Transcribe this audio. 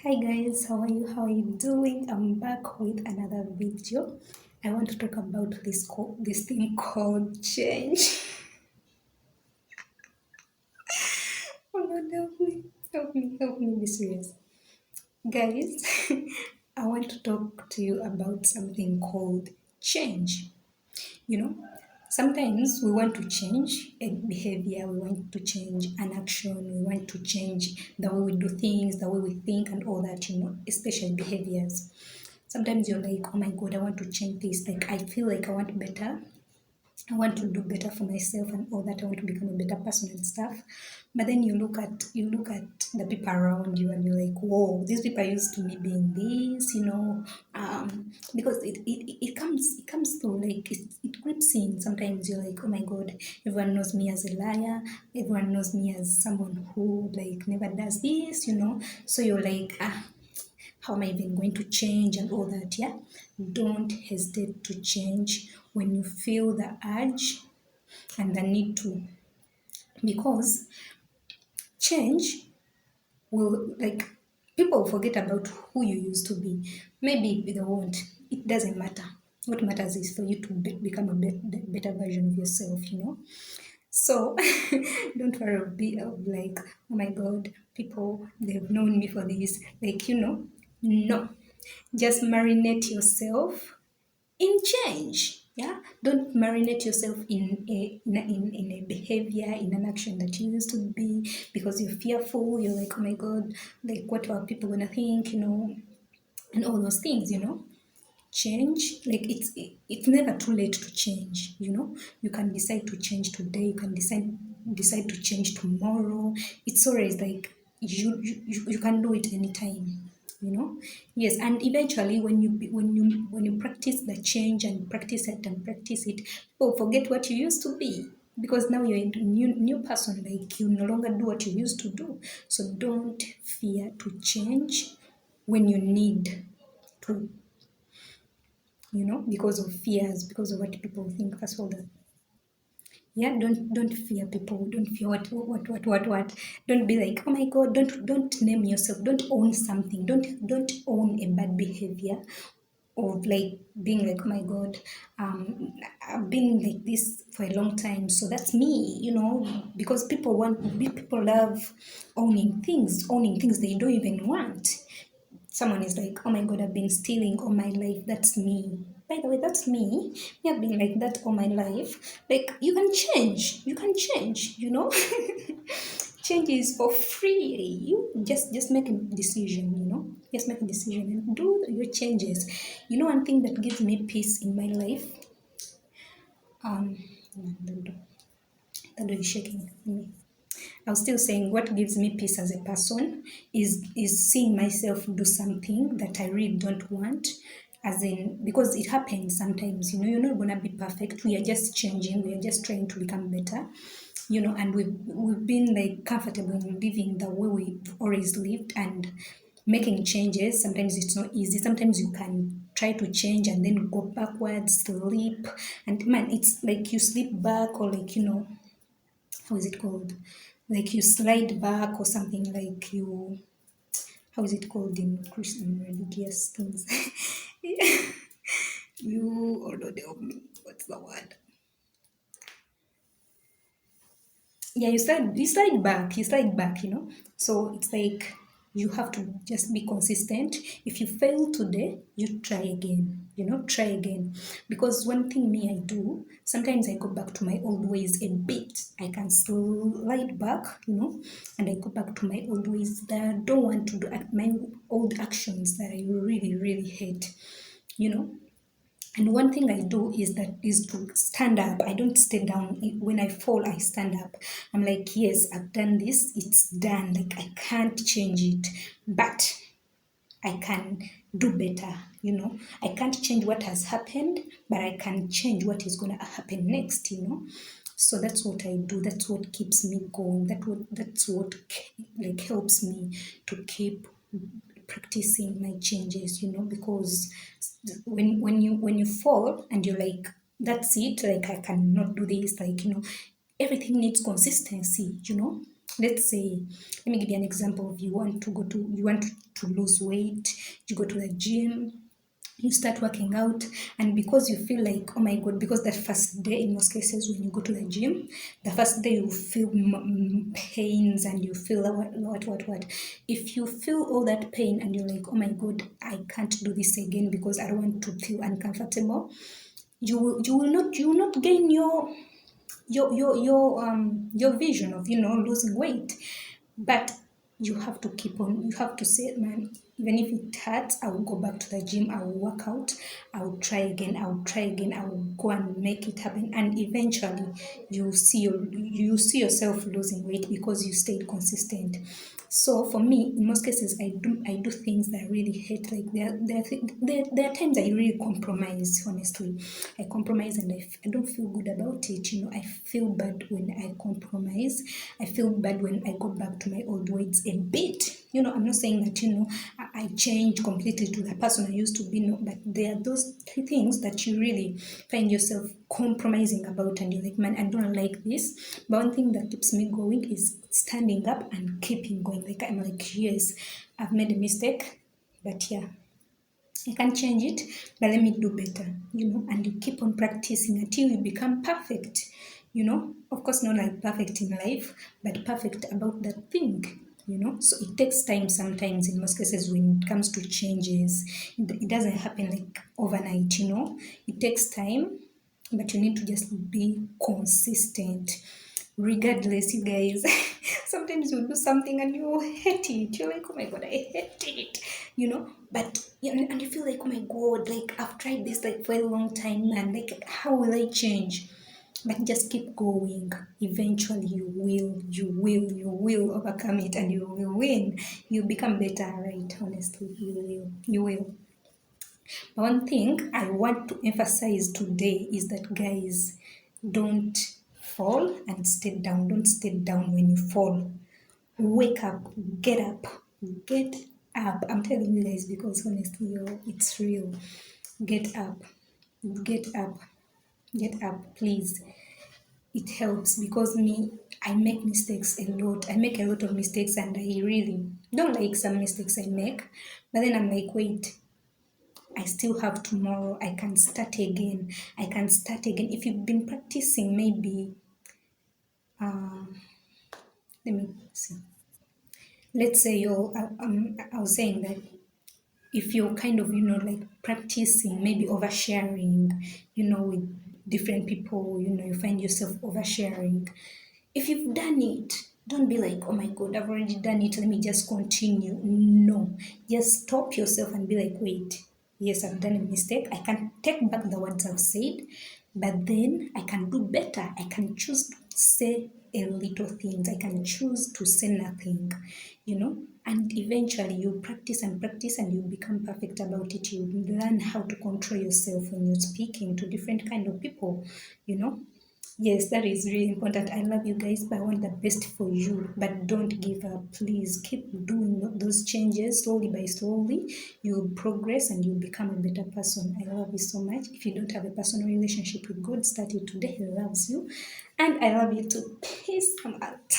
Hi guys, how are you? How are you doing? I'm back with another video. I want to talk about this thing called change. Oh Lord, help me, help me be serious, guys. I want to talk to you about something called change. You know, sometimes we want to change a behavior, we want to change an action, we want to change the way we do things, the way we think, and all that. Especially behaviors. Sometimes you're like, oh my god, I want to change this. Like, I feel like I want better. I want to do better for myself and all that. I want to become a better person and stuff. But then you look at the people around you and you're like, whoa, these people are used to me being this. Because it comes through, like it creeps in. Sometimes you're like, oh my god, everyone knows me as a liar, everyone knows me as someone who like never does this. So you're like, how am I even going to change and all that? Yeah. Don't hesitate to change when you feel the urge and the need to, because change will, like, people forget about who you used to be. Maybe they won't. It doesn't matter. What matters is for you to become a better version of yourself. So don't worry of like, oh my god, people, they've known me for this. Like. No. Just marinate yourself in change. Yeah, don't marinate yourself in a behavior, in an action that you used to be, because you're fearful. You're like, oh my god, like, what are people gonna think, and all those things. Change, like, it's never too late to change. You can decide to change today, you can decide to change tomorrow. It's always like you can do it anytime. Yes, and eventually when you practice the change and practice it, people forget what you used to be, because now you're a new person. Like, you no longer do what you used to do. So don't fear to change when you need to, because of fears, because of what people think. First of all, that, yeah, don't fear people. Don't fear what. Don't be like, oh my god. Don't name yourself. Don't own something. Don't own a bad behavior of like being like, oh my god, I've been like this for a long time, so that's me. Because people love owning things they don't even want. Someone is like, oh my god, I've been stealing all my life. That's me. By the way, that's me. Me, I've been like that all my life. Like, you can change. You can change. Change is for free. You just make a decision. Just make a decision and do your changes. One thing that gives me peace in my life, um, the door is shaking me. I was still saying, what gives me peace as a person is seeing myself do something that I really don't want. As in, because it happens sometimes, you're not gonna be perfect. We are just changing, we are just trying to become better. And we've been like comfortable in living the way we've always lived, and making changes. Sometimes it's not easy. Sometimes you can try to change and then go backwards, sleep, and man, it's like you sleep back, or like, how is it called? Like you slide back or something, like you, how is it called in Christian religious things? You, oh Lord help me, what's the word? Yeah, you slide back. So it's like you have to just be consistent. If you fail today, you try again. Try again. Because one thing me I do, sometimes I go back to my old ways a bit. I can slide back, and I go back to my old ways that I don't want to do, my old actions that I really, really hate, you know. And one thing I do is to stand up. I don't stay down. When I fall, I stand up. I'm like, yes, I've done this. It's done. Like, I can't change it, but I can do better. I can't change what has happened, but I can change what is gonna happen next. So that's what I do. That's what keeps me going. That's what like helps me to keep practicing my changes, because when you fall and you're like, that's it, like, I cannot do this, like, everything needs consistency. Let's say, let me give you an example of you want to lose weight, you go to the gym, you start working out, and because you feel like, oh my god, because that first day, in most cases when you go to the gym, the first day you feel pains and you feel what. If you feel all that pain and you're like, oh my god, I can't do this again because I don't want to feel uncomfortable, you will not gain your vision of losing weight. But you have to keep on, you have to say, man, even if it hurts, I will go back to the gym, I will work out, I will try again, I will try again, I will go and make it happen. And eventually you see yourself losing weight because you stayed consistent. So for me, in most cases, I do things that I really hate. Like there are times I really compromise. Honestly, I compromise and I don't feel good about it. I feel bad when I compromise. I feel bad when I go back to my old ways a bit. I'm not saying that I change completely to the person I used to be. No, but there are those things that you really find yourself compromising about, and you're like, man, I don't like this. But one thing that keeps me going is standing up and keeping going. Like, I'm like, yes, I've made a mistake, but yeah, I can't change it, but let me do better. And you keep on practicing until you become perfect. Of course, not like perfect in life, but perfect about that thing. So it takes time sometimes, in most cases, when it comes to changes. It doesn't happen like overnight. It takes time, but you need to just be consistent regardless, you guys. Sometimes you do something and you hate it, you're like, oh my god, I hate it. But and you feel like, oh my god, like I've tried this like for a long time, man, like how will I change? But just keep going. Eventually you will overcome it, and you will win. You become better, right? Honestly, you will. One thing I want to emphasize today is that, guys, don't fall and stay down. Don't stay down when you fall. Wake up, get up, get up. I'm telling you guys because honestly, it's real. Get up, get up, get up, please. It helps because I make mistakes a lot. I make a lot of mistakes, and I really don't like some mistakes I make. But then I'm like, wait, I still have tomorrow. I can start again. I can start again. If you've been practicing, maybe, let me see. Let's say I was saying that if you're kind of, like practicing, maybe oversharing, with different people, you find yourself oversharing. If you've done it, don't be like, oh my God, I've already done it. Let me just continue. No, just stop yourself and be like, wait, yes, I've done a mistake. I can take back the words I've said, but then I can do better. I can choose to say a little things. I can choose to say nothing. And eventually you practice and you become perfect about it. You learn how to control yourself when you're speaking to different kind of people, you know. Yes, that is really important. I love you guys, but I want the best for you. But don't give up. Please keep doing those changes slowly by slowly. You'll progress and you'll become a better person. I love you so much. If you don't have a personal relationship with God, start it today. He loves you. And I love you too. Peace. I'm out.